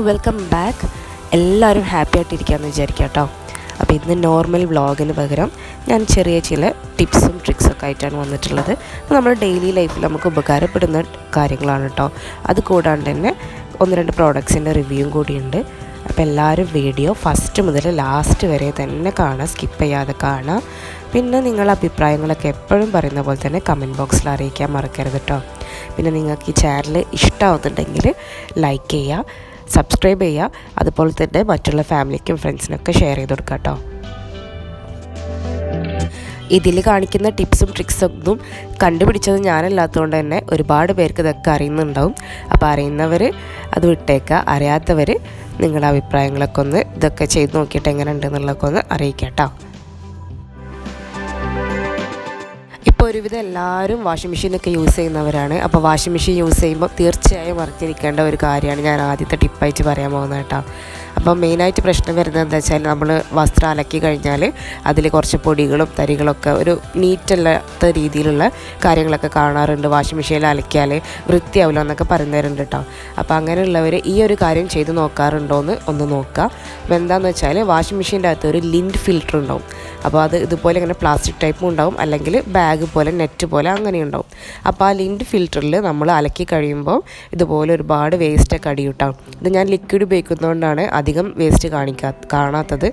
Welcome back. എല്ലാവരും happy ആയിട്ടിരിക്കുകയെന്ന് വിചാരിക്കാം കേട്ടോ. അപ്പോൾ ഇന്ന് നോർമൽ വ്ളോഗിന് പകരം ഞാൻ ചെറിയ ചില ടിപ്സും ട്രിക്സൊക്കെ ആയിട്ടാണ് വന്നിട്ടുള്ളത്. അപ്പോൾ നമ്മുടെ ഡെയിലി ലൈഫിൽ നമുക്ക് ഉപകാരപ്പെടുന്ന കാര്യങ്ങളാണ് കേട്ടോ. അത് കൂടാണ്ട് തന്നെ 1-2 പ്രോഡക്ട്സിൻ്റെ റിവ്യൂവും കൂടിയുണ്ട്. അപ്പോൾ എല്ലാവരും വീഡിയോ ഫസ്റ്റ് മുതൽ ലാസ്റ്റ് വരെ തന്നെ കാണുക, സ്കിപ്പ് ചെയ്യാതെ കാണുക. പിന്നെ നിങ്ങളുടെ അഭിപ്രായങ്ങളൊക്കെ എപ്പോഴും പറയുന്ന പോലെ തന്നെ കമൻറ്റ് ബോക്സിൽ അറിയിക്കാൻ മറക്കരുത് കേട്ടോ. പിന്നെ നിങ്ങൾക്ക് ഈ ചാനൽ ഇഷ്ടമാവുന്നുണ്ടെങ്കിൽ ലൈക്ക് ചെയ്യുക, സബ്സ്ക്രൈബ് ചെയ്യുക, അതുപോലെ തന്നെ മറ്റുള്ള ഫാമിലിക്കും ഫ്രണ്ട്സിനൊക്കെ ഷെയർ ചെയ്ത് കൊടുക്കുക കേട്ടോ. ഇതിൽ കാണിക്കുന്ന ടിപ്സും ട്രിക്സൊന്നും കണ്ടുപിടിച്ചത് ഞാനല്ലാത്തതുകൊണ്ട് തന്നെ ഒരുപാട് പേർക്ക് ഇതൊക്കെ അറിയുന്നുണ്ടാവും. അപ്പോൾ അറിയുന്നവർ അത് വിട്ടേക്കുക, അറിയാത്തവർ നിങ്ങളുടെ അഭിപ്രായങ്ങളൊക്കെ ഒന്ന് ഇതൊക്കെ ചെയ്ത് നോക്കിയിട്ട് എങ്ങനെ ഉണ്ടെന്നുള്ളതൊക്കെ ഒന്ന് അറിയിക്കാം കേട്ടോ. ഇപ്പോൾ ഒരുവിധം എല്ലാവരും വാഷിംഗ് മെഷീനൊക്കെ യൂസ് ചെയ്യുന്നവരാണ്. അപ്പോൾ വാഷിംഗ് മെഷീൻ യൂസ് ചെയ്യുമ്പോൾ തീർച്ചയായും അറിഞ്ഞിരിക്കേണ്ട ഒരു കാര്യമാണ് ഞാൻ ആദ്യത്തെ ടിപ്പായിട്ട് പറയാൻ പോകുന്നത് കേട്ടോ. അപ്പോൾ മെയിനായിട്ട് പ്രശ്നം വരുന്നത് എന്താ വെച്ചാൽ, നമ്മൾ വസ്ത്രം അലക്കി കഴിഞ്ഞാൽ അതിൽ കുറച്ച് പൊടികളും തരികളൊക്കെ ഒരു നീറ്റല്ലാത്ത രീതിയിലുള്ള കാര്യങ്ങളൊക്കെ കാണാറുണ്ട്. വാഷിംഗ് മെഷീനിൽ അലക്കിയാൽ വൃത്തിയാവില്ല എന്നൊക്കെ പറയുന്നവരുണ്ട് കേട്ടോ. അപ്പോൾ അങ്ങനെയുള്ളവർ ഈ ഒരു കാര്യം ചെയ്ത് നോക്കാറുണ്ടോയെന്ന് ഒന്ന് നോക്കുക. അപ്പോൾ എന്താണെന്ന് വെച്ചാൽ, വാഷിംഗ് മെഷീൻ്റെ അകത്ത് ഒരു ലിൻഡ് ഫിൽറ്റർ ഉണ്ടാവും. അപ്പോൾ അത് ഇതുപോലെ ഇങ്ങനെ പ്ലാസ്റ്റിക് ടൈപ്പും ഉണ്ടാവും, അല്ലെങ്കിൽ ബാഗ് പോലെ നെറ്റ് പോലെ അങ്ങനെ ഉണ്ടാവും. അപ്പോൾ ആ ലിൻഡ് ഫിൽറ്ററിൽ നമ്മൾ അലക്കി കഴിയുമ്പോൾ ഇതുപോലെ ഒരുപാട് വേസ്റ്റൊക്കെ അടിയുണ്ടാവും. ഇത് ഞാൻ ലിക്വിഡ് ഉപയോഗിക്കുന്നതുകൊണ്ടാണ് അധികം വേസ്റ്റ് കാണാത്തത്.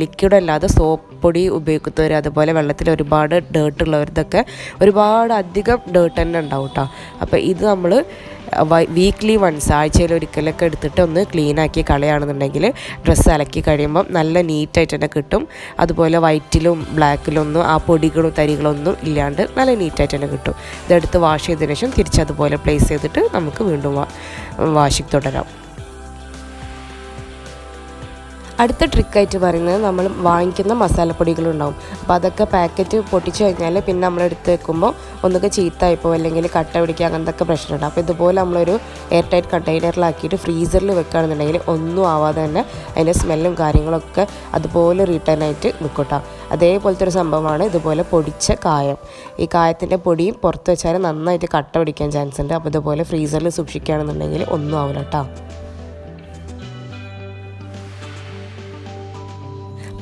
ലിക്വിഡ് അല്ലാതെ സോപ്പ് പൊടി ഉപയോഗിക്കുന്നവർ, അതുപോലെ വെള്ളത്തിൽ ഒരുപാട് ഡേർട്ടുള്ളവരതൊക്കെ ഒരുപാട് അധികം ഡേർട്ട് തന്നെ ഉണ്ടാവും കേട്ടോ. അപ്പോൾ ഇത് നമ്മൾ വീക്ക്ലി വൺസ്, ആഴ്ചയിൽ ഒരിക്കലൊക്കെ എടുത്തിട്ട് ഒന്ന് ക്ലീനാക്കി കളയുകയാണെന്നുണ്ടെങ്കിൽ ഡ്രസ്സ് അലക്കി കഴിയുമ്പം നല്ല നീറ്റായിട്ട് തന്നെ കിട്ടും. അതുപോലെ വൈറ്റിലും ബ്ലാക്കിലൊന്നും ആ പൊടികളും തരികളൊന്നും ഇല്ലാണ്ട് നല്ല നീറ്റായിട്ട് തന്നെ കിട്ടും. ഇതെടുത്ത് വാഷ് ചെയ്തതിന് ശേഷം തിരിച്ചതുപോലെ പ്ലേസ് ചെയ്തിട്ട് നമുക്ക് വീണ്ടും വാഷിംഗ് തുടരാം. അടുത്ത ട്രിക്കായിട്ട് പറയുന്നത്, നമ്മൾ വാങ്ങിക്കുന്ന മസാലപ്പൊടികളുണ്ടാവും. അപ്പോൾ അതൊക്കെ പാക്കറ്റ് പൊട്ടിച്ച് കഴിഞ്ഞാൽ പിന്നെ നമ്മളെടുത്ത് വെക്കുമ്പോൾ ഒന്നൊക്കെ ചീത്തായിപ്പോൾ അല്ലെങ്കിൽ കട്ട പിടിക്കുക അങ്ങനത്തെ പ്രശ്നമുണ്ട്. അപ്പോൾ ഇതുപോലെ നമ്മളൊരു എയർ ടൈറ്റ് കണ്ടെയ്നറിലാക്കിയിട്ട് ഫ്രീസറിൽ വെക്കുകയാണെന്നുണ്ടെങ്കിൽ ഒന്നും ആവാതെ തന്നെ അതിൻ്റെ സ്മെല്ലും കാര്യങ്ങളൊക്കെ അതുപോലെ റിട്ടേൺ ആയിട്ട് നിൽക്കട്ടോ. അതേപോലത്തെ ഒരു സംഭവമാണ് ഇതുപോലെ പൊടിച്ച കായം. ഈ കായത്തിൻ്റെ പൊടിയും പുറത്ത് വെച്ചാൽ നന്നായിട്ട് കട്ട പിടിക്കാൻ ചാൻസ് ഉണ്ട്. അപ്പോൾ ഇതുപോലെ ഫ്രീസറിൽ സൂക്ഷിക്കുകയാണെന്നുണ്ടെങ്കിൽ ഒന്നും ആവില്ല കേട്ടോ.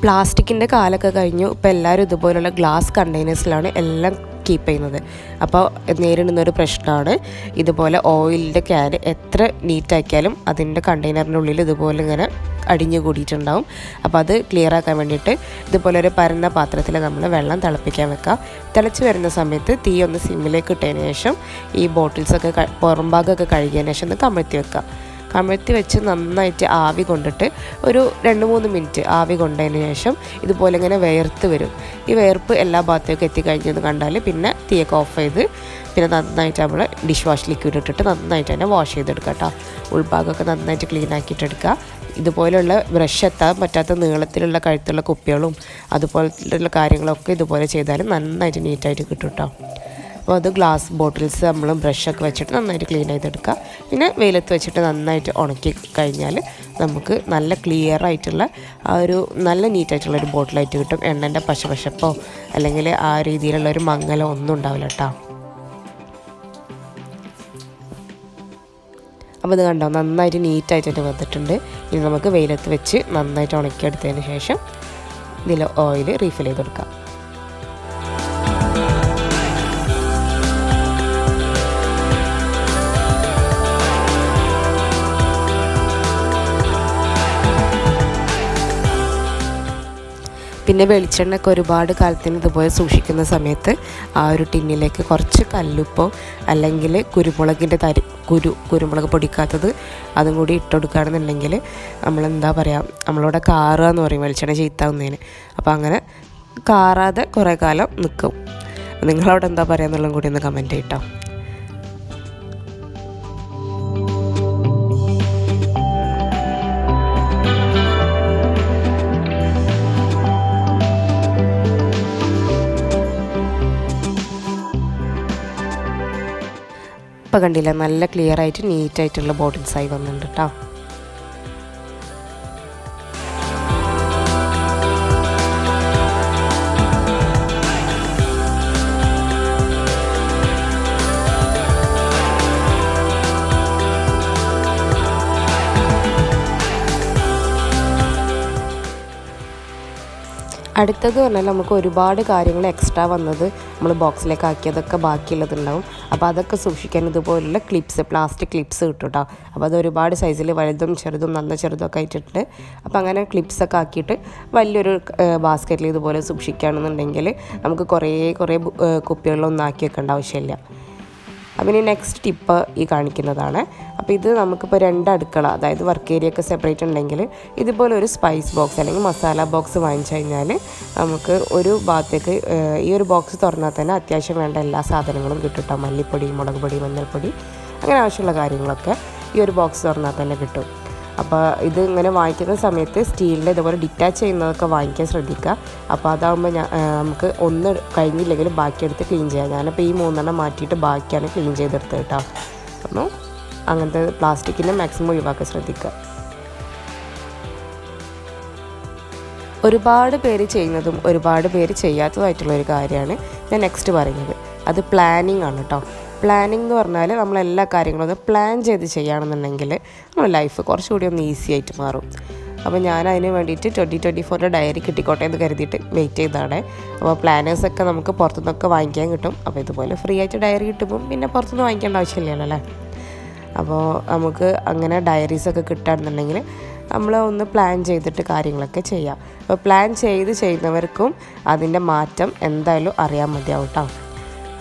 പ്ലാസ്റ്റിക്കിൻ്റെ കാലമൊക്കെ കഴിഞ്ഞു. ഇപ്പോൾ എല്ലാവരും ഇതുപോലുള്ള ഗ്ലാസ് കണ്ടെയ്നേഴ്സിലാണ് എല്ലാം കീപ്പ് ചെയ്യുന്നത്. അപ്പോൾ നേരിടുന്നൊരു പ്രശ്നമാണ് ഇതുപോലെ ഓയിലിൻ്റെ ക്യാൻ എത്ര നീറ്റാക്കിയാലും അതിൻ്റെ കണ്ടെയ്നറിൻ്റെ ഉള്ളിൽ ഇതുപോലെ ഇങ്ങനെ അടിഞ്ഞു കൂടിയിട്ടുണ്ടാവും. അപ്പോൾ അത് ക്ലിയർ ആക്കാൻ വേണ്ടിയിട്ട് ഇതുപോലെ ഒരു പരന്ന പാത്രത്തിൽ നമ്മൾ വെള്ളം തിളപ്പിക്കാൻ വെക്കുക. തിളച്ച് വരുന്ന സമയത്ത് തീ ഒന്ന് സിമ്മിലേക്ക് ഇട്ടതിന് ശേഷം ഈ ബോട്ടിൽസൊക്കെ പുറംഭാഗമൊക്കെ കഴുകിയതിന് ശേഷം ഒന്ന് കമഴ്ത്തി വെക്കുക. കമഴ്ത്തി വെച്ച് നന്നായിട്ട് ആവി കൊണ്ടിട്ട് ഒരു 2-3 മിനിറ്റ് ആവി കൊണ്ടതിന് ശേഷം ഇതുപോലെ ഇങ്ങനെ വേർത്ത് വരും. ഈ വേർപ്പ് എല്ലാ ഭാഗത്തേക്കും എത്തിക്കഴിഞ്ഞെന്ന് കണ്ടാൽ പിന്നെ തീയൊക്കെ ഓഫ് ചെയ്ത് പിന്നെ നന്നായിട്ട് നമ്മൾ ഡിഷ് വാഷ് ലിക്വിഡ് ഇട്ടിട്ട് നന്നായിട്ട് തന്നെ വാഷ് ചെയ്തെടുക്കുക കേട്ടോ. ഉൾഭാഗമൊക്കെ നന്നായിട്ട് ക്ലീൻ ആക്കിയിട്ടെടുക്കുക. ഇതുപോലെയുള്ള ബ്രഷ് എത്താൻ പറ്റാത്ത നീളത്തിലുള്ള കഴുത്തുള്ള കുപ്പികളും അതുപോലെയുള്ള കാര്യങ്ങളൊക്കെ ഇതുപോലെ ചെയ്താലും നന്നായിട്ട് നീറ്റായിട്ട് കിട്ടും കേട്ടോ. അപ്പോൾ അത് ഗ്ലാസ് ബോട്ടിൽസ് നമ്മൾ ബ്രഷൊക്കെ വെച്ചിട്ട് നന്നായിട്ട് ക്ലീൻ ചെയ്തെടുക്കുക. പിന്നെ വെയിലത്ത് വെച്ചിട്ട് നന്നായിട്ട് ഉണക്കി കഴിഞ്ഞാൽ നമുക്ക് നല്ല ക്ലിയർ ആയിട്ടുള്ള ആ ഒരു നല്ല നീറ്റായിട്ടുള്ളൊരു ബോട്ടിലായിട്ട് കിട്ടും. എണ്ണൻ്റെ പശപ്പോ അല്ലെങ്കിൽ ആ രീതിയിലുള്ളൊരു മങ്ങലോ ഒന്നും ഉണ്ടാവില്ല കേട്ടോ. അപ്പോൾ ഇത് കണ്ടോ, നന്നായിട്ട് നീറ്റായിട്ട് വന്നിട്ടുണ്ട്. ഇനി നമുക്ക് വെയിലത്ത് വെച്ച് നന്നായിട്ട് ഉണക്കിയെടുത്തതിന് ശേഷം ഇതിൽ ഓയിൽ റീഫിൽ ചെയ്ത് കൊടുക്കാം. പിന്നെ വെളിച്ചെണ്ണയൊക്കെ ഒരുപാട് കാലത്തിന് ഇതുപോലെ സൂക്ഷിക്കുന്ന സമയത്ത് ആ ഒരു ടിന്നിലേക്ക് കുറച്ച് കല്ലുപ്പോ അല്ലെങ്കിൽ കുരുമുളകിൻ്റെ കുരുമുളക് പൊടിക്കാത്തത് അതും കൂടി ഇട്ട് കൊടുക്കുകയാണെന്നുണ്ടെങ്കിൽ നമ്മളെന്താ പറയുക, നമ്മളോട് കാറുക എന്ന് പറയും വെളിച്ചെണ്ണ ചീത്താവുന്നതിന്. അപ്പോൾ അങ്ങനെ കാറാതെ കുറേ കാലം നിൽക്കും. നിങ്ങളവിടെ എന്താ പറയുക എന്നുള്ളതും കൂടി ഒന്ന് കമൻറ്റ് ചെയ്യട്ടോ. ഇപ്പോൾ കണ്ടില്ല, നല്ല ക്ലിയർ ആയിട്ട് നീറ്റായിട്ടുള്ള ബോട്ടിൽസായി വന്നിട്ടുണ്ട് കേട്ടോ. അടുത്തത് പറഞ്ഞാൽ നമുക്ക് ഒരുപാട് കാര്യങ്ങൾ എക്സ്ട്രാ വന്നത് നമ്മൾ ബോക്സിലേക്ക് ആക്കിയതൊക്കെ ബാക്കിയുള്ളതുണ്ടാവും. അപ്പോൾ അതൊക്കെ സൂക്ഷിക്കാൻ ഇതുപോലുള്ള ക്ലിപ്സ്, പ്ലാസ്റ്റിക് ക്ലിപ്സ് കിട്ടും കേട്ടോ. അപ്പോൾ അത് ഒരുപാട് സൈസിൽ വലുതും ചെറുതും നന്ന ചെറുതൊക്കെ ആയിട്ടുണ്ട്. അപ്പോൾ അങ്ങനെ ക്ലിപ്സൊക്കെ ആക്കിയിട്ട് വലിയൊരു ബാസ്ക്കറ്റിൽ ഇതുപോലെ സൂക്ഷിക്കുകയാണെന്നുണ്ടെങ്കിൽ നമുക്ക് കുറേ കുപ്പികളിലൊന്നും ആക്കി വെക്കേണ്ട ആവശ്യമില്ല. അപ്പം ഇനി നെക്സ്റ്റ് ടിപ്പ് ഈ കാണിക്കുന്നതാണ്. അപ്പോൾ ഇത് നമുക്കിപ്പോൾ 2 അടുക്കള, അതായത് വർക്ക് ഏരിയ ഒക്കെ സെപ്പറേറ്റ് ഉണ്ടെങ്കിൽ ഇതുപോലെ ഒരു സ്പൈസ് ബോക്സ് അല്ലെങ്കിൽ മസാല ബോക്സ് വാങ്ങിച്ചു കഴിഞ്ഞാൽ നമുക്ക് ഒരു ഭാഗത്തേക്ക് ഈ ഒരു ബോക്സ് തുറന്നാൽ തന്നെ അത്യാവശ്യം വേണ്ട എല്ലാ സാധനങ്ങളും കിട്ടും. മല്ലിപ്പൊടി, മുളക് പൊടി, മഞ്ഞൾപ്പൊടി, അങ്ങനെ ആവശ്യമുള്ള കാര്യങ്ങളൊക്കെ ഈ ഒരു ബോക്സ് തുറന്നാൽ തന്നെ കിട്ടും. അപ്പോൾ ഇത് ഇങ്ങനെ വാങ്ങിക്കുന്ന സമയത്ത് സ്റ്റീലിൻ്റെ ഇതുപോലെ ഡിറ്റാച്ച് ചെയ്യുന്നതൊക്കെ വാങ്ങിക്കാൻ ശ്രദ്ധിക്കുക. അപ്പോൾ അതാകുമ്പോൾ നമുക്ക് ഒന്ന് കഴിഞ്ഞില്ലെങ്കിൽ ബാക്കിയെടുത്ത് ക്ലീൻ ചെയ്യാം. ഞാനിപ്പോൾ ഈ 3 മാറ്റിയിട്ട് ബാക്കിയാണ് ക്ലീൻ ചെയ്തെടുത്തത് കേട്ടോ. അപ്പോൾ അങ്ങനത്തെ പ്ലാസ്റ്റിക്കിൻ്റെ മാക്സിമം ഒഴിവാക്കാൻ ശ്രദ്ധിക്കുക. ഒരുപാട് പേര് ചെയ്യുന്നതും ഒരുപാട് പേര് ചെയ്യാത്തതായിട്ടുള്ളൊരു കാര്യമാണ് ഞാൻ നെക്സ്റ്റ് പറയുന്നത്. അത് പ്ലാനിങ് ആണ് കേട്ടോ. പ്ലാനിങ് എന്ന് പറഞ്ഞാൽ നമ്മളെല്ലാ കാര്യങ്ങളും ഒന്ന് പ്ലാൻ ചെയ്ത് ചെയ്യുകയാണെന്നുണ്ടെങ്കിൽ നമ്മുടെ ലൈഫ് കുറച്ചുകൂടി ഒന്ന് ഈസി ആയിട്ട് മാറും. അപ്പോൾ ഞാൻ അതിന് വേണ്ടിയിട്ട് 2024 ഡയറി കിട്ടിക്കോട്ടെ എന്ന് കരുതിയിട്ട് വെയിറ്റ് ചെയ്തതാണ്. അപ്പോൾ പ്ലാനേഴ്സൊക്കെ നമുക്ക് പുറത്തുനിന്നൊക്കെ വാങ്ങിക്കാൻ കിട്ടും. അപ്പോൾ ഇതുപോലെ ഫ്രീ ആയിട്ട് ഡയറി കിട്ടുമ്പോൾ പിന്നെ പുറത്തുനിന്ന് വാങ്ങിക്കേണ്ട ആവശ്യമില്ലല്ലോ അല്ലേ. അപ്പോൾ നമുക്ക് അങ്ങനെ ഡയറീസൊക്കെ കിട്ടുകയാണെന്നുണ്ടെങ്കിൽ നമ്മൾ ഒന്ന് പ്ലാൻ ചെയ്തിട്ട് കാര്യങ്ങളൊക്കെ ചെയ്യാം. അപ്പോൾ പ്ലാൻ ചെയ്യുന്നവർക്കും അതിൻ്റെ മാറ്റം എന്തായാലും അറിയാൻ മതിയാവും കേട്ടോ.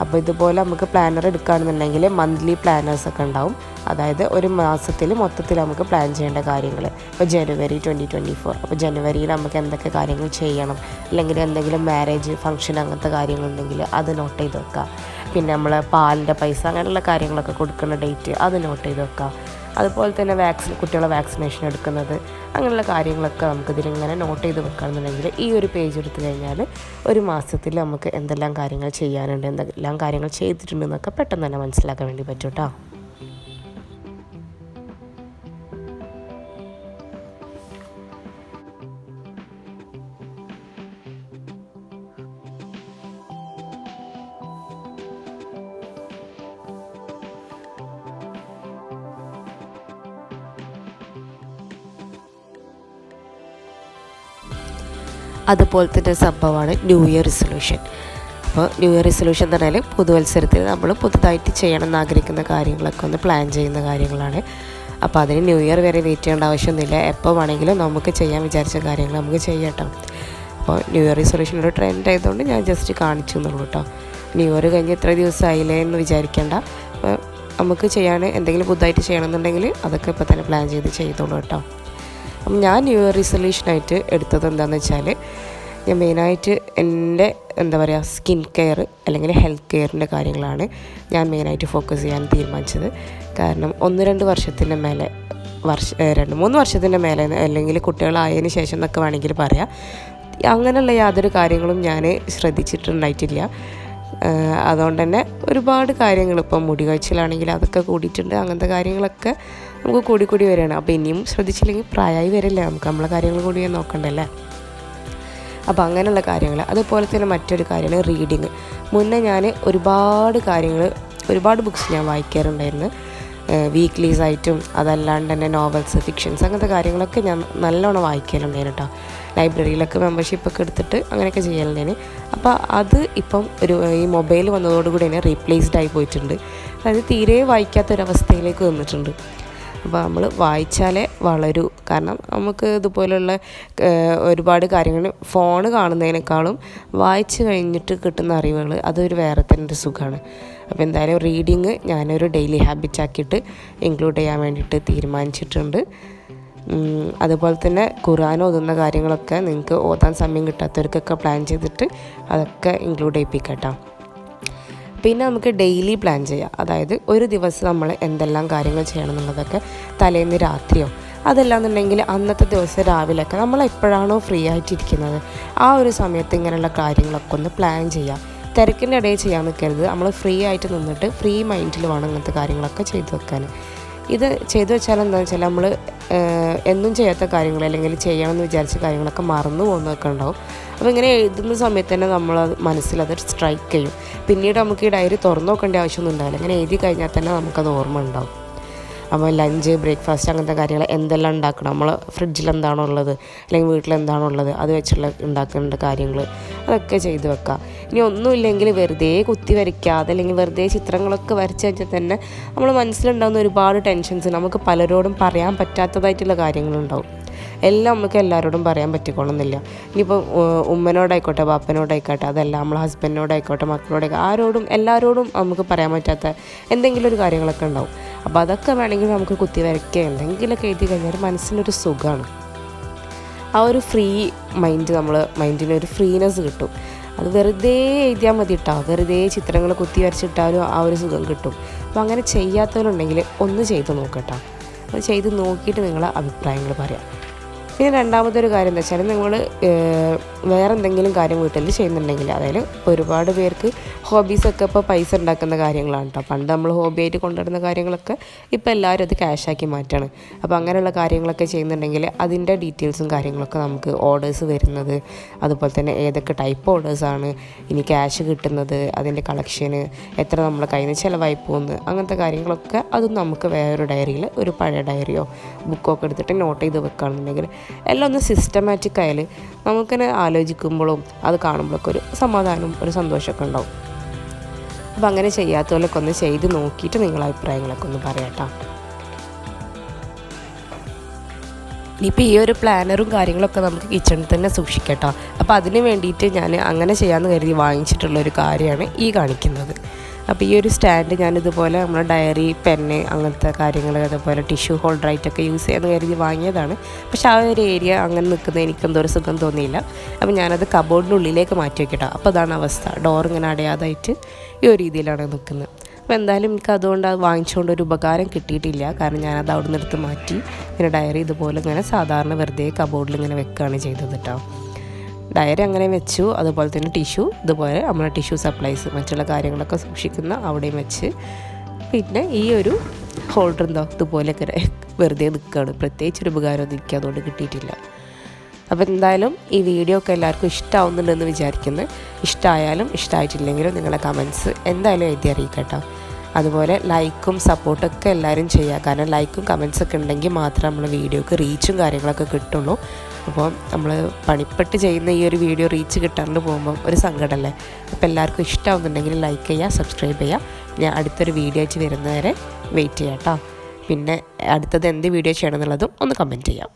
അപ്പോൾ ഇതുപോലെ നമുക്ക് പ്ലാനർ എടുക്കുകയാണെന്നുണ്ടെങ്കിൽ മന്ത്ലി പ്ലാനേഴ്സൊക്കെ ഉണ്ടാവും. അതായത് ഒരു മാസത്തിൽ മൊത്തത്തിൽ നമുക്ക് പ്ലാൻ ചെയ്യേണ്ട കാര്യങ്ങൾ. ഇപ്പോൾ ജനുവരി 2024, അപ്പോൾ ജനുവരിയിൽ നമുക്ക് എന്തൊക്കെ കാര്യങ്ങൾ ചെയ്യണം, അല്ലെങ്കിൽ എന്തെങ്കിലും മാരേജ് ഫംഗ്ഷൻ അങ്ങനത്തെ കാര്യങ്ങളുണ്ടെങ്കിൽ അത് നോട്ട് ചെയ്ത് വെക്കുക. പിന്നെ നമ്മൾ പാലിൻ്റെ പൈസ അങ്ങനെയുള്ള കാര്യങ്ങളൊക്കെ കൊടുക്കുന്ന ഡേറ്റ് അത് നോട്ട് ചെയ്ത് വെക്കുക. അതുപോലെ തന്നെ കുട്ടികളെ വാക്സിനേഷൻ എടുക്കുന്നത്, അങ്ങനെയുള്ള കാര്യങ്ങളൊക്കെ നമുക്കിതിലിങ്ങനെ നോട്ട് ചെയ്ത് വെക്കുകയാണെന്നുണ്ടെങ്കിൽ ഈ ഒരു പേജ് എടുത്തു കഴിഞ്ഞാൽ ഒരു മാസത്തിൽ നമുക്ക് എന്തെല്ലാം കാര്യങ്ങൾ ചെയ്യാനുണ്ട്, എന്തെല്ലാം കാര്യങ്ങൾ ചെയ്തിട്ടുണ്ടെന്നൊക്കെ പെട്ടെന്ന് തന്നെ മനസ്സിലാക്കാൻ വേണ്ടി പറ്റും കേട്ടോ. അതുപോലെ തന്നെ സംഭവമാണ് ന്യൂ ഇയർ റിസൊല്യൂഷൻ. അപ്പോൾ ന്യൂ ഇയർ റിസൊല്യൂഷൻ എന്ന് പറഞ്ഞാൽ പുതുവത്സരത്തിൽ നമ്മൾ പുതുതായിട്ട് ചെയ്യണം എന്നാഗ്രഹിക്കുന്ന കാര്യങ്ങളൊക്കെ ഒന്ന് പ്ലാൻ ചെയ്യുന്ന കാര്യങ്ങളാണ്. അപ്പോൾ അതിന് ന്യൂ ഇയർ വരെ വെയിറ്റ് ചെയ്യേണ്ട ആവശ്യമൊന്നുമില്ല. എപ്പോൾ വേണമെങ്കിലും നമുക്ക് ചെയ്യാൻ വിചാരിച്ച കാര്യങ്ങൾ നമുക്ക് ചെയ്യട്ടോ. അപ്പോൾ ന്യൂ ഇയർ റിസൊല്യൂഷൻ ഒരു ട്രെൻഡ് ആയതുകൊണ്ട് ഞാൻ ജസ്റ്റ് കാണിച്ചു എന്നുള്ളൂ കേട്ടോ. ന്യൂ ഇയർ കഴിഞ്ഞ് ഇത്ര ദിവസമായില്ലേ എന്ന് വിചാരിക്കേണ്ട. അപ്പോൾ നമുക്ക് ചെയ്യാൻ എന്തെങ്കിലും പുതുതായിട്ട് ചെയ്യണമെന്നുണ്ടെങ്കിൽ അതൊക്കെ ഇപ്പോൾ തന്നെ പ്ലാൻ ചെയ്തോളൂ കേട്ടോ. അപ്പം ഞാൻ ന്യൂ ഇയർ റിസൊല്യൂഷനായിട്ട് എടുത്തത് എന്താണെന്ന് വെച്ചാൽ, ഞാൻ മെയിനായിട്ട് എൻ്റെ സ്കിൻ കെയർ അല്ലെങ്കിൽ ഹെൽത്ത് കെയറിൻ്റെ കാര്യങ്ങളാണ് ഞാൻ മെയിനായിട്ട് ഫോക്കസ് ചെയ്യാൻ തീരുമാനിച്ചത്. കാരണം 1-2 വർഷത്തിൻ്റെ മേലെ 2-3 വർഷത്തിൻ്റെ മേലെ, അല്ലെങ്കിൽ കുട്ടികളായതിനു ശേഷം എന്നൊക്കെ വേണമെങ്കിൽ പറയാം, അങ്ങനെയുള്ള യാതൊരു കാര്യങ്ങളും ഞാൻ ശ്രദ്ധിച്ചിട്ടുണ്ടായിട്ടില്ല. അതുകൊണ്ട് തന്നെ ഒരുപാട് കാര്യങ്ങൾ, ഇപ്പം മുടി കാഴ്ചയിലാണെങ്കിൽ അതൊക്കെ കൂടിയിട്ടുണ്ട്. അങ്ങനത്തെ കാര്യങ്ങളൊക്കെ നമുക്ക് കൂടി വരികയാണ്. അപ്പോൾ ഇനിയും ശ്രദ്ധിച്ചില്ലെങ്കിൽ പ്രായമായി വരില്ലേ, നമുക്ക് നമ്മളെ കാര്യങ്ങൾ കൂടി നോക്കണ്ടല്ലേ. അപ്പോൾ അങ്ങനെയുള്ള കാര്യങ്ങൾ. അതുപോലെ തന്നെ മറ്റൊരു കാര്യമാണ് റീഡിങ്. മുന്നേ ഞാൻ ഒരുപാട് ബുക്സ് ഞാൻ വായിക്കാറുണ്ടായിരുന്നു, വീക്ക്ലീസായിട്ടും. അതല്ലാണ്ട് തന്നെ നോവൽസ്, ഫിക്ഷൻസ്, അങ്ങനത്തെ കാര്യങ്ങളൊക്കെ ഞാൻ നല്ലോണം വായിക്കലുണ്ടായിരുന്നു കേട്ടോ. ലൈബ്രറിയിലൊക്കെ മെമ്പർഷിപ്പൊക്കെ എടുത്തിട്ട് അങ്ങനെയൊക്കെ ചെയ്യലുണ്ടായിരുന്നു. അപ്പോൾ അത് ഇപ്പം ഈ മൊബൈൽ വന്നതോടുകൂടി തന്നെ റീപ്ലേസ്ഡ് ആയി പോയിട്ടുണ്ട്. അതായത് തീരെ വായിക്കാത്തൊരവസ്ഥയിലേക്ക് വന്നിട്ടുണ്ട്. അപ്പോൾ നമ്മൾ വായിച്ചാലേ വളരൂ. കാരണം നമുക്ക് ഇതുപോലുള്ള ഒരുപാട് കാര്യങ്ങൾ ഫോൺ കാണുന്നതിനേക്കാളും വായിച്ച് കഴിഞ്ഞിട്ട് കിട്ടുന്ന അറിവുകൾ അതൊരു വേറെ തന്നെ ഒരു സുഖമാണ്. അപ്പോൾ എന്തായാലും റീഡിങ് ഞാനൊരു ഡെയിലി ഹാബിറ്റാക്കിയിട്ട് ഇൻക്ലൂഡ് ചെയ്യാൻ വേണ്ടിയിട്ട് തീരുമാനിച്ചിട്ടുണ്ട്. അതുപോലെ തന്നെ ഖുർആൻ ഓതുന്ന കാര്യങ്ങളൊക്കെ നിങ്ങൾക്ക് ഓതാൻ സമയം കിട്ടാത്തവർക്കൊക്കെ പ്ലാൻ ചെയ്തിട്ട് അതൊക്കെ ഇൻക്ലൂഡ് ചെയ്യിപ്പിക്കട്ടോ. പിന്നെ നമുക്ക് ഡെയിലി പ്ലാൻ ചെയ്യാം. അതായത് ഒരു ദിവസം നമ്മൾ എന്തെല്ലാം കാര്യങ്ങൾ ചെയ്യണം എന്നുള്ളതൊക്കെ തലേന്ന് രാത്രിയോ, അതല്ലാന്നുണ്ടെങ്കിൽ അന്നത്തെ ദിവസം രാവിലെയൊക്കെ നമ്മൾ എപ്പോഴാണോ ഫ്രീ ആയിട്ടിരിക്കുന്നത് ആ ഒരു സമയത്ത് ഇങ്ങനെയുള്ള കാര്യങ്ങളൊക്കെ ഒന്ന് പ്ലാൻ ചെയ്യാം. തിരക്കിൻ്റെ ഇടയിൽ ചെയ്യാൻ നിൽക്കരുത്. നമ്മൾ ഫ്രീ ആയിട്ട് നിന്നിട്ട് ഫ്രീ മൈൻഡിൽ വേണം ഇങ്ങനത്തെ കാര്യങ്ങളൊക്കെ ചെയ്തു വെക്കാൻ. ഇത് ചെയ്തു വെച്ചാൽ എന്താണെന്ന് വെച്ചാൽ നമ്മൾ എന്നും ചെയ്യാത്ത കാര്യങ്ങൾ, അല്ലെങ്കിൽ ചെയ്യണമെന്ന് വിചാരിച്ച കാര്യങ്ങളൊക്കെ മറന്നു പോകുന്നതൊക്കെ ഉണ്ടാവും. അപ്പോൾ ഇങ്ങനെ എഴുതുന്ന സമയത്ത് തന്നെ നമ്മളത് മനസ്സിലത് സ്ട്രൈക്ക് ചെയ്യും. പിന്നീട് നമുക്ക് ഈ ഡയറി തുറന്നു നോക്കേണ്ട ആവശ്യമൊന്നും ഉണ്ടാവില്ല. ഇങ്ങനെ എഴുതി കഴിഞ്ഞാൽ തന്നെ നമുക്കത് ഓർമ്മ ഉണ്ടാവും. അപ്പോൾ ലഞ്ച് ബ്രേക്ക്ഫാസ്റ്റ് അങ്ങനത്തെ കാര്യങ്ങൾ എന്തെല്ലാം ഉണ്ടാക്കണം, നമ്മൾ ഫ്രിഡ്ജിൽ എന്താണോ ഉള്ളത് അല്ലെങ്കിൽ വീട്ടിൽ എന്താണോ ഉള്ളത് അത് വെച്ചുള്ള ഉണ്ടാക്കേണ്ട കാര്യങ്ങൾ അതൊക്കെ ചെയ്ത് വെക്കുക. ഇനി ഒന്നുമില്ലെങ്കിൽ വെറുതെ കുത്തി വരയ്ക്കാതെ അല്ലെങ്കിൽ വെറുതെ ചിത്രങ്ങളൊക്കെ വരച്ച് വെച്ചാൽ തന്നെ നമ്മൾ മനസ്സിലുണ്ടാകുന്ന ഒരുപാട് ടെൻഷൻസ്, നമുക്ക് പലരോടും പറയാൻ പറ്റാത്തതായിട്ടുള്ള കാര്യങ്ങളുണ്ടാവും. എല്ലാം നമുക്ക് എല്ലാവരോടും പറയാൻ പറ്റിക്കൊള്ളുന്നില്ല. ഇനിയിപ്പോൾ ഉമ്മനോടായിക്കോട്ടെ ബാപ്പനോടായിക്കോട്ടെ, അതല്ല നമ്മൾ ഹസ്ബൻഡിനോടായിക്കോട്ടെ മക്കളോടായിക്കോട്ടെ, എല്ലാവരോടും നമുക്ക് പറയാൻ പറ്റാത്ത എന്തെങ്കിലും ഒരു കാര്യങ്ങളൊക്കെ ഉണ്ടാവും. അപ്പോൾ അതൊക്കെ വേണമെങ്കിൽ നമുക്ക് കുത്തി വരയ്ക്കുക എന്തെങ്കിലുമൊക്കെ എഴുതി കഴിഞ്ഞാൽ മനസ്സിനൊരു സുഖമാണ്. ആ ഒരു ഫ്രീ മൈൻഡിനൊരു ഫ്രീനെസ് കിട്ടും. അത് വെറുതെ എഴുതിയാൽ മതി കേട്ടോ, വെറുതെ ചിത്രങ്ങൾ കുത്തി വരച്ചിട്ടാലും ആ ഒരു സുഖം കിട്ടും. അപ്പോൾ അങ്ങനെ ചെയ്യാത്തവരുണ്ടെങ്കിൽ ഒന്ന് ചെയ്ത് നോക്കട്ടോ. അത് ചെയ്ത് നോക്കിയിട്ട് നിങ്ങളെ അഭിപ്രായങ്ങൾ പറയാം. പിന്നെ രണ്ടാമതൊരു കാര്യം എന്താ വെച്ചാൽ, നിങ്ങൾ വേറെ എന്തെങ്കിലും കാര്യം വീട്ടിൽ ചെയ്യുന്നുണ്ടെങ്കിൽ, അതായത് ഒരുപാട് പേർക്ക് ഹോബീസൊക്കെ ഇപ്പോൾ പൈസ ഉണ്ടാക്കുന്ന കാര്യങ്ങളാണ് കേട്ടോ. പണ്ട് നമ്മൾ ഹോബിയായിട്ട് കൊണ്ടുവരുന്ന കാര്യങ്ങളൊക്കെ ഇപ്പോൾ എല്ലാവരും അത് ക്യാഷാക്കി മാറ്റാണ്. അപ്പോൾ അങ്ങനെയുള്ള കാര്യങ്ങളൊക്കെ ചെയ്യുന്നുണ്ടെങ്കിൽ അതിൻ്റെ ഡീറ്റെയിൽസും കാര്യങ്ങളൊക്കെ നമുക്ക് ഓർഡേഴ്സ് വരുന്നത്, അതുപോലെ തന്നെ ഏതൊക്കെ ടൈപ്പ് ഓർഡേഴ്സാണ് ഇനി ക്യാഷ് കിട്ടുന്നത്, അതിൻ്റെ കളക്ഷന് എത്ര നമ്മുടെ കയ്യിൽ നിന്ന് ചിലവായി പോകുന്നത്, അങ്ങനത്തെ കാര്യങ്ങളൊക്കെ അതും നമുക്ക് വേറൊരു ഡയറിയിൽ, ഒരു പഴയ ഡയറിയോ ബുക്കോ ഒക്കെ എടുത്തിട്ട് നോട്ട് ചെയ്ത് വെക്കുകയാണെന്നുണ്ടെങ്കിൽ എല്ലാം ഒന്ന് സിസ്റ്റമാറ്റിക് ആയാൽ നമുക്കിങ്ങനെ ആലോചിക്കുമ്പോഴും അത് കാണുമ്പോഴൊക്കെ ഒരു സമാധാനവും ഒരു സന്തോഷമൊക്കെ ഉണ്ടാവും. അപ്പോൾ അങ്ങനെ ചെയ്യാത്തവരൊക്കെ ഒന്ന് ചെയ്ത് നോക്കിയിട്ട് നിങ്ങളുടെ അഭിപ്രായങ്ങളൊക്കെ ഒന്ന് പറയാട്ടോ. ഇനിയിപ്പോൾ ഈ ഒരു പ്ലാനറും കാര്യങ്ങളൊക്കെ നമുക്ക് കിച്ചണിൽ തന്നെ സൂക്ഷിക്കട്ടോ. അപ്പോൾ അതിന് വേണ്ടിയിട്ട് ഞാൻ അങ്ങനെ ചെയ്യാമെന്ന് കരുതി വാങ്ങിച്ചിട്ടുള്ളൊരു കാര്യമാണ് ഈ കാണിക്കുന്നത്. അപ്പോൾ ഈ ഒരു സ്റ്റാൻഡ് ഞാനിതുപോലെ നമ്മുടെ ഡയറി, പെന്ന് അങ്ങനത്തെ കാര്യങ്ങൾ, അതുപോലെ ടിഷ്യൂ ഹോൾഡറായിട്ടൊക്കെ യൂസ് ചെയ്യാമെന്ന് കരുതി വാങ്ങിയതാണ്. പക്ഷെ ആ ഒരു ഏരിയ അങ്ങനെ നിൽക്കുന്നത് എനിക്കെന്തോ ഒരു സുഖം തോന്നിയില്ല. അപ്പോൾ ഞാനത് കബോർഡിൻ്റെ ഉള്ളിലേക്ക് മാറ്റി വയ്ക്കട്ടോ. അപ്പോൾ അതാണ് അവസ്ഥ, ഡോർ ഇങ്ങനെ അടയാതായിട്ട് ഈ ഒരു രീതിയിലാണ് നിൽക്കുന്നത്. അപ്പോൾ എന്തായാലും എനിക്ക് അതുകൊണ്ട് അത് വാങ്ങിച്ചുകൊണ്ട് ഒരു ഉപകാരം കിട്ടിയിട്ടില്ല. കാരണം ഞാനത് അവിടെ നിന്ന് എടുത്ത് മാറ്റി ഇങ്ങനെ ഡയറി ഇതുപോലെ ഇങ്ങനെ സാധാരണ വെറുതെ കബോർഡിൽ ഇങ്ങനെ വെക്കുകയാണ് ചെയ്തത് കേട്ടോ. ഡയറി അങ്ങനെ വെച്ചു, അതുപോലെ തന്നെ ടിഷ്യൂ ഇതുപോലെ നമ്മളെ ടിഷ്യൂ സപ്ലൈസ് മറ്റുള്ള കാര്യങ്ങളൊക്കെ സൂക്ഷിക്കുന്ന അവിടെയും വെച്ച്, പിന്നെ ഈ ഒരു ഹോൾഡർ എന്തോ ഇതുപോലെയൊക്കെ വെറുതെ നിൽക്കുകയാണ്. പ്രത്യേകിച്ചൊരു ഉപകാരമൊന്നും എനിക്ക് അതുകൊണ്ട് കിട്ടിയിട്ടില്ല. അപ്പോൾ എന്തായാലും ഈ വീഡിയോ ഒക്കെ എല്ലാവർക്കും ഇഷ്ടമാവുന്നുണ്ടെന്ന് വിചാരിക്കുന്നു. ഇഷ്ടമായാലും ഇഷ്ടമായിട്ടില്ലെങ്കിലും നിങ്ങളുടെ കമൻറ്റ്സ് എന്തായാലും എഴുതി അറിയിക്കട്ടോ. അതുപോലെ ലൈക്കും സപ്പോർട്ടൊക്കെ എല്ലാവരും ചെയ്യുക. കാരണം ലൈക്കും കമൻറ്റ്സൊക്കെ ഉണ്ടെങ്കിൽ മാത്രമേ നമ്മൾ വീഡിയോക്ക് റീച്ചും കാര്യങ്ങളൊക്കെ കിട്ടുള്ളൂ. അപ്പോൾ നമ്മൾ പണിപ്പെട്ട് ചെയ്യുന്ന ഈ ഒരു വീഡിയോ റീച്ച് കിട്ടാണ്ട് പോകുമ്പോൾ ഒരു സങ്കടമല്ലേ. അപ്പോൾ എല്ലാവർക്കും ഇഷ്ടമാവുന്നുണ്ടെങ്കിൽ ലൈക്ക് ചെയ്യുക, സബ്സ്ക്രൈബ് ചെയ്യുക. ഞാൻ അടുത്തൊരു വീഡിയോ ആയിട്ട് വരുന്നവരെ വെയിറ്റ് ചെയ്യാം കേട്ടോ. പിന്നെ അടുത്തത് എന്ത് വീഡിയോ ചെയ്യണം എന്നുള്ളതും ഒന്ന് കമൻറ്റ് ചെയ്യാം.